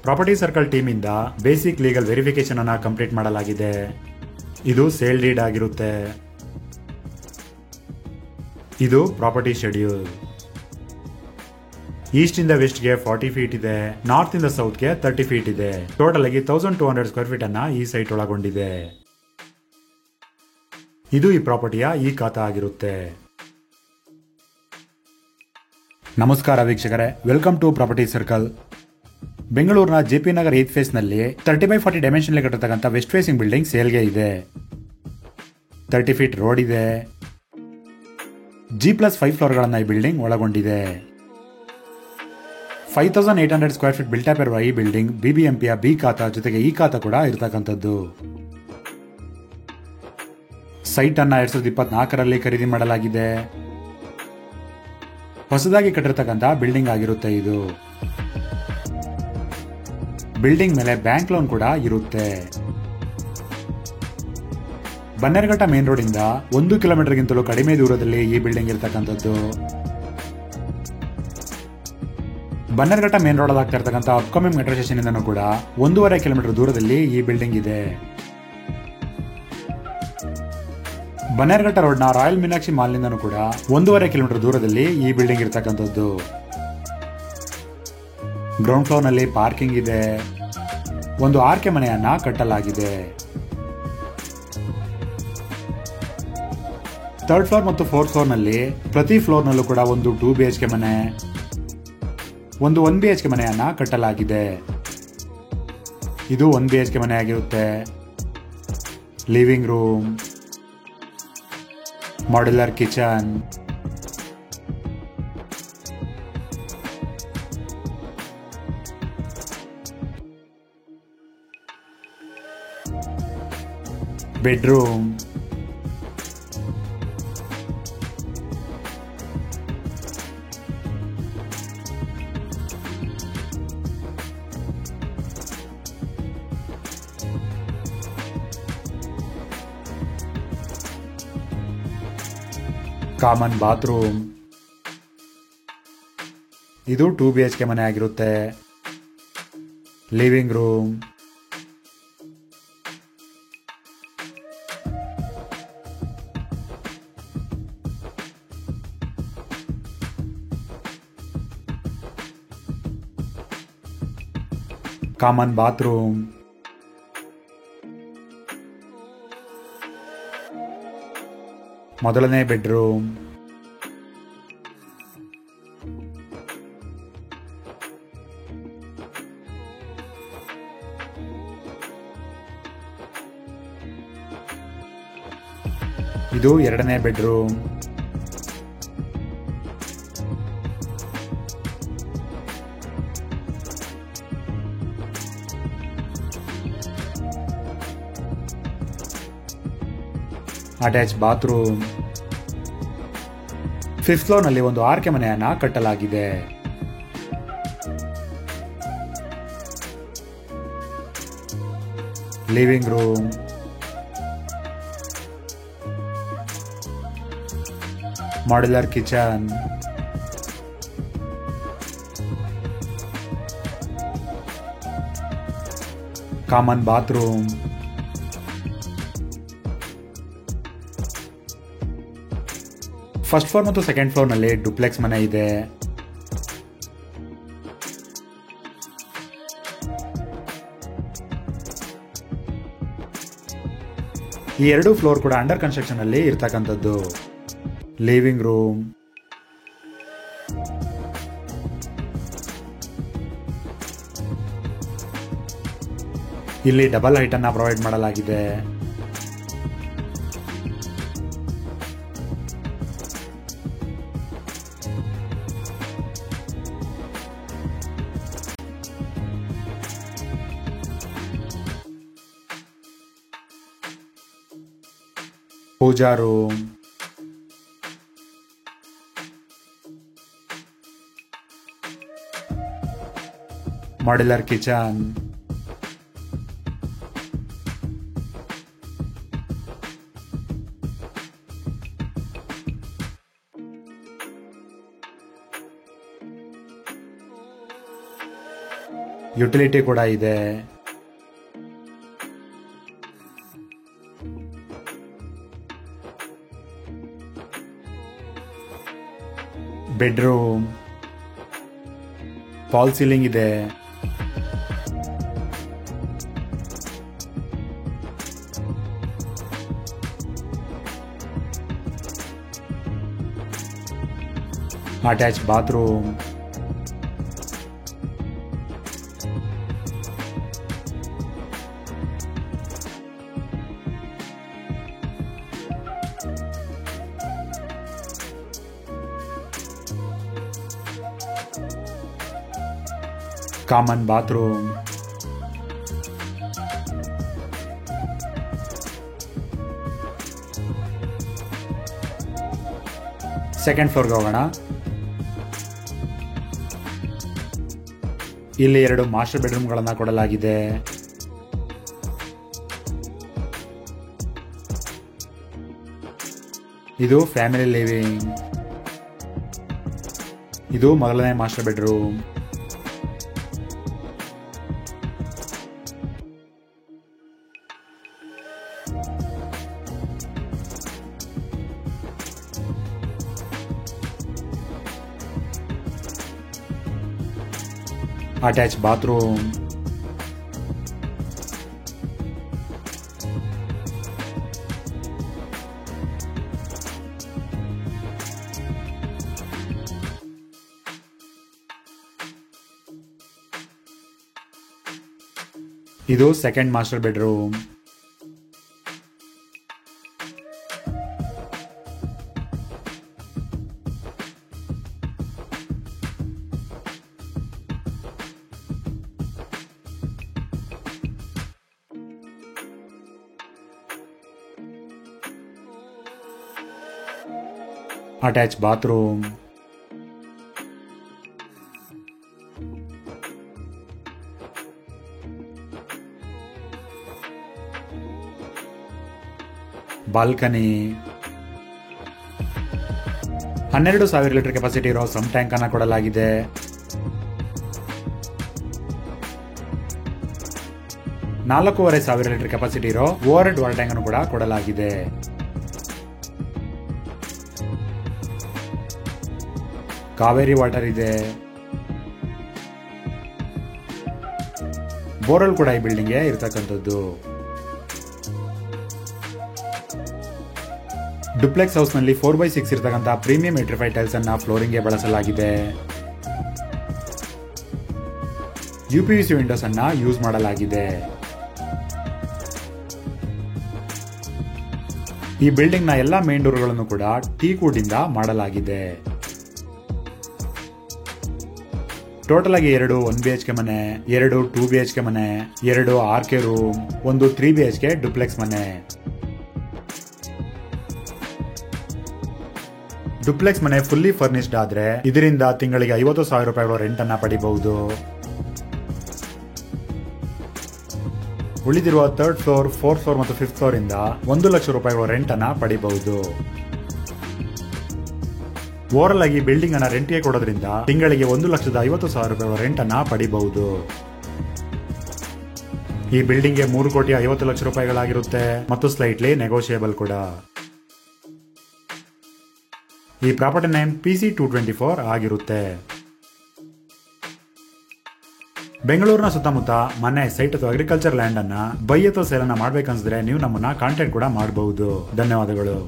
Property circle team ಇಂದ basic legal verification ಅನ್ನ complete ಮಾಡಲಾಗಿದೆ. ಇದು ಸೇಲ್ ಡೀಡ್ ಆಗಿರುತ್ತೆ. ಇದು ಪ್ರಾಪರ್ಟಿ ಶೆಡ್ಯೂಲ್. ಈಸ್ಟ್ ಇಂದ ವೆಸ್ಟ್ ಗೆ 40 ಫೀಟ್ ಇದೆ, ನಾರ್ತ್ ಇಂದ ಸೌತ್ ಗೆ 30 ಫೀಟ್ ಇದೆ. ಟೋಟಲ್ ಆಗಿ 1200 ಸ್ಕ್ವೇರ್ ಫೀಟ್ ಅನ್ನ ಈ ಸೈಟ್ ಒಳಗೊಂಡಿದೆ. ಇದು ಈ ಪ್ರಾಪರ್ಟಿಯ ಈ ಖಾತಾ ಆಗಿರುತ್ತೆ. ನಮಸ್ಕಾರ ವೀಕ್ಷಕರೇ, ವೆಲ್ಕಮ್ ಟು ಪ್ರಾಪರ್ಟಿ ಸರ್ಕಲ್. ಬೆಂಗಳೂರಿನ ಜೆಪಿ ನಗರ್ 8th ಫೇಸ್ ನಲ್ಲಿ 30x40 ಡೈಮೆನ್ಷನ್ ಕಟ್ಟಿರ್ತಕ್ಕಂಥ ವೆಸ್ಟ್ ಫೇಸಿಂಗ್ ಬಿಲ್ಡಿಂಗ್ ಸೇಲ್ಗೆ ಇದೆ. 30 ಫೀಟ್ ರೋಡ್ ಇದೆ. G+5 ಫ್ಲೋರ್ ಗಳನ್ನ ಈ ಬಿಲ್ಡಿಂಗ್ ಒಳಗೊಂಡಿದೆ. 5800 ಸ್ಕ್ವೇರ್ ಫೀಟ್ ಬಿಲ್ಟ್ ಅಪ್ ಇರುವ ಈ ಬಿಲ್ಡಿಂಗ್ BBMP ಬಿ ಖಾತಾ ಜೊತೆಗೆ ಈ ಖಾತಾ ಕೂಡ ಇರತಕ್ಕಂಥದ್ದು. ಸೈಟ್ ಅನ್ನ 2024ರಲ್ಲಿ ಖರೀದಿ ಮಾಡಲಾಗಿದೆ. ಹೊಸದಾಗಿ ಕಟ್ಟಿರ್ತಕ್ಕಂಥ ಬಿಲ್ಡಿಂಗ್ ಆಗಿರುತ್ತೆ ಇದು. ಬಿಲ್ಡಿಂಗ್ ಮೇಲೆ ಬ್ಯಾಂಕ್ ಲೋನ್ ಕೂಡ ಇರುತ್ತೆ. ಬನ್ನೇರಘಟ್ಟ ಮೇನ್ ರೋಡ್ ಇಂದ 1 ಕಿಲೋಮೀಟರ್ಗಿಂತಲೂ ಕಡಿಮೆ ದೂರದಲ್ಲಿ ಈ ಬಿಲ್ಡಿಂಗ್ ಇರತಕ್ಕಂಥದ್ದು. ಬನ್ನೇರಘಟ್ಟ ಮೇನ್ ರೋಡ್ ಆಗ್ತಾ ಇರತಕ್ಕಂಥ ಅಪ್ಕಮಿಂಗ್ ಮೆಟ್ರೋ ಸ್ಟೇಷನ್ ಇಂದನೂ ಕೂಡ 1.5 ಕಿಲೋಮೀಟರ್ ದೂರದಲ್ಲಿ ಈ ಬಿಲ್ಡಿಂಗ್ ಇದೆ. ಬನ್ನೇರಘಟ್ಟ ರೋಡ್ ನ ರಾಯಲ್ ಮೀನಾಕ್ಷಿ ಮಾಲ್ ನಿಂದನೂ ಕೂಡ 1.5 ಕಿಲೋಮೀಟರ್ ದೂರದಲ್ಲಿ ಈ ಬಿಲ್ಡಿಂಗ್ ಇರತಕ್ಕಂಥದ್ದು. ಗ್ರೌಂಡ್ ಫ್ಲೋರ್ ನಲ್ಲಿ ಪಾರ್ಕಿಂಗ್ ಇದೆ. ಒಂದು ಆರ್ಕೆ ಮನೆಯನ್ನ ಕಟ್ಟಲಾಗಿದೆ. 3rd ಫ್ಲೋರ್ ಮತ್ತು 4th ಫ್ಲೋರ್ ನಲ್ಲಿ ಪ್ರತಿ ಫ್ಲೋರ್ ನಲ್ಲೂ ಕೂಡ ಒಂದು 2 BHK ಮನೆ, ಒಂದು 1 BHK ಮನೆಯನ್ನ ಕಟ್ಟಲಾಗಿದೆ. ಇದು 1 BHK ಮನೆ ಆಗಿರುತ್ತೆ. Living room, modular kitchen, bedroom, common bathroom. ಇದು 2 BHK ಮನೆ ಆಗಿರುತ್ತೆ. ಲಿವಿಂಗ್ ರೂಮ್, ಕಾಮನ್ ಬಾತ್ರೂಮ್, ಮೊದಲನೇ ಬೆಡ್ರೂಮ್, ಇದು 2ನೇ bedroom, attach bathroom. 5th floor ನಲ್ಲಿ ಒಂದು ಆರ್ಕೆ ಮನೆಯನ್ನ ಕಟ್ಟಲಾಗಿದೆ. Living room, modular kitchen, common bathroom. First floor ಮತ್ತು 2nd ಫ್ಲೋರ್ ನಲ್ಲಿ ಡುಪ್ಲೆಕ್ಸ್ ಮನೆ ಇದೆ. ಈ 2 ಫ್ಲೋರ್ ಕೂಡ ಅಂಡರ್ ಕನ್ಸ್ಟ್ರಕ್ಷನ್ ಅಲ್ಲಿ ಇರ್ತಕ್ಕಂಥದ್ದು. ಲಿವಿಂಗ್ ರೂಮ್, ಇಲ್ಲಿ ಡಬಲ್ ಹೈಟ್ ಅನ್ನ ಪ್ರೊವೈಡ್ ಮಾಡಲಾಗಿದೆ. Pooja room, modular kitchen, utility ಕೂಡ ಇದೆ. ಬೆಡ್ರೂಮ್, ಫಾಲ್ ಸೀಲಿಂಗ್ ಇದೆ. Attach bathroom, common bathroom, second ಫ್ಲೋರ್ಗೆ ಹೋಗೋಣ. ಇಲ್ಲಿ 2 ಮಾಸ್ಟರ್ ಬೆಡ್ರೂಮ್ಗಳನ್ನ ಕೊಡಲಾಗಿದೆ. ಇದು ಫ್ಯಾಮಿಲಿ ಲಿವಿಂಗ್. ಇದು ಮೊದಲನೇ ಮಾಸ್ಟರ್ ಬೆಡ್ರೂಮ್. ಅಟ್ಯಾಚ್ ಬಾತ್ರೂಮ್, ಇದು second master bedroom. Attach bathroom, balcony, 12,000 litre capacity ಇರೋ ಸಮ್ ಟ್ಯಾಂಕ್ ಅನ್ನ ಕೊಡಲಾಗಿದೆ. ನಾಲ್ಕೂವರೆ ಸಾವಿರ ಲೀಟರ್ ಕೆಪಾಸಿಟಿ ಇರೋ ಓವರ್ ಹೆಡ್ ವಾಟರ್ ಟ್ಯಾಂಕ್ ಅನ್ನು ಕೂಡ ಕೊಡಲಾಗಿದೆ. ಕಾವೇರಿ ವಾಟರ್ ಇದೆ. ಬೋರ್ವೆಲ್ ಕೂಡ ಈ ಬಿಲ್ಡಿಂಗ್ಗೆ ಇರತಕ್ಕಂಥದ್ದು. ಡುಪ್ಲೆಕ್ಸ್ ಹೌಸ್ ನಲ್ಲಿ 4x6 ಇರತಕ್ಕಂಥ ಪ್ರೀಮಿಯಂ ವಿಟ್ರಿಫೈಡ್ ಟೈಲ್ಸ್ ಅನ್ನ ಫ್ಲೋರಿಂಗ್ ಗೆ ಬಳಸಲಾಗಿದೆ. UPVC ವಿಂಡೋಸ್ ಅನ್ನ ಯೂಸ್ ಮಾಡಲಾಗಿದೆ. ಈ ಬಿಲ್ಡಿಂಗ್ ನ ಎಲ್ಲಾ ಮೇನ್ ಡೋರ್ಗಳನ್ನು ಕೂಡ ಟೀಕ್ ವುಡ್ ಇಂದ ಮಾಡಲಾಗಿದೆ. ಟೋಟಲ್ ಆಗಿ 2 1 BHK ಮನೆ, 2 2 BHK ಮನೆ, 2 RK ರೂಮ್, 1 3 BHK ಡುಪ್ಲೆಕ್ಸ್ ಮನೆ. ಡುಪ್ಲೆಕ್ಸ್ ಮನೆ ಫುಲ್ಲಿ ಫರ್ನಿಶ್ಡ್ ಆದ್ರೆ ಇದರಿಂದ ತಿಂಗಳಿಗೆ 50,000 ರೂಪಾಯಿಗಳ ರೆಂಟ್ ಅನ್ನ ಪಡಿಬಹುದು. ಉಳಿದಿರುವ 3rd ಫ್ಲೋರ್, 4th ಫ್ಲೋರ್ ಮತ್ತು 5th ಫ್ಲೋರ್ ಇಂದ 1 ಲಕ್ಷ ರೂಪಾಯಿಗಳ ರೆಂಟ್ ಅನ್ನ ಪಡಿಬಹುದು. ಓವರಲ್ ಆಗಿ ಬಿಲ್ಡಿಂಗ್ ಅನ್ನ ರೆಂಟ್ಗೆ ಕೊಡೋದ್ರಿಂದ ತಿಂಗಳಿಗೆ 1,50,000 ರೂಪಾಯಿಗಳ ರೆಂಟ್ ಅನ್ನ ಪಡಿಬಹುದು. ಈ ಬಿಲ್ಡಿಂಗ್ ಗೆ 3,50,00,000 ರೂಪಾಯಿಗಳಾಗಿರುತ್ತೆ ಮತ್ತು ಸ್ಲೈಟ್ಲಿ ನೆಗೋಷಿಯೇಬಲ್ ಕೂಡ. ಈ ಪ್ರಾಪರ್ಟಿ ನೇಮ್ PC224 ಆಗಿರುತ್ತೆ. ಬೆಂಗಳೂರಿನ ಸುತ್ತಮುತ್ತ ಮನೆ, ಸೈಟ್ ಅಥವಾ ಅಗ್ರಿಕಲ್ಚರ್ ಲ್ಯಾಂಡ್ ಅನ್ನ ಬೈ ಅಥವಾ ಸೇಲ್ ಅನ್ನ ಮಾಡ್ಬೇಕನ್ಸಿದ್ರೆ ನೀವು ನಮ್ಮನ್ನ ಕಾಂಟ್ಯಾಕ್ಟ್ ಕೂಡ ಮಾಡಬಹುದು. ಧನ್ಯವಾದಗಳು.